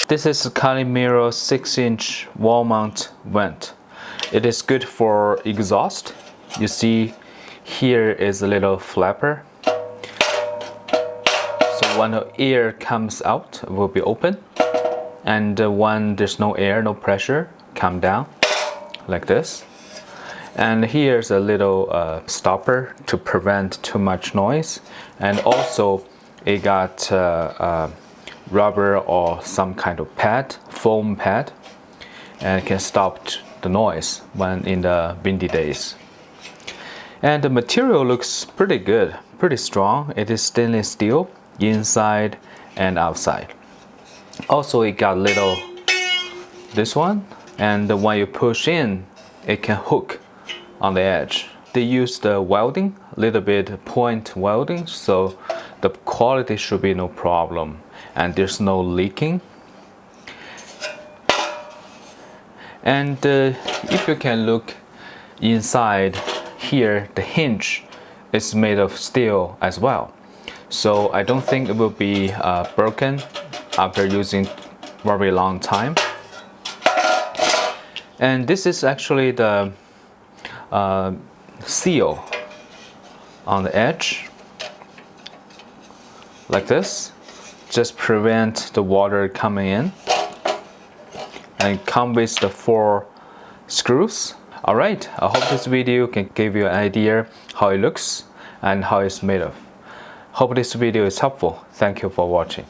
This is a Calimaero 6-inch wall mount vent. It is good for exhaust. You see here is a little flapper. So when the air comes out, it will be open. And when there's no air, no pressure, come down like this. And here's a little stopper to prevent too much noise. And also it got rubber or some kind of pad, foam pad, and it can stop the noise when in the windy days. And the material looks pretty good, pretty strong. It is stainless steel inside and outside. Also it got little this one, and when you push in it can hook on the edge. They use the welding, a little bit point welding, so the quality should be no problem and there's no leaking. And if you can look inside here, the hinge is made of steel as well, so I don't think it will be broken after using very long time. And this is actually the seal on the edge, like this, just prevent the water coming in, and come with the 4 screws. Alright, I hope this video can give you an idea how it looks and how it's made of. Hope this video is helpful. Thank you for watching.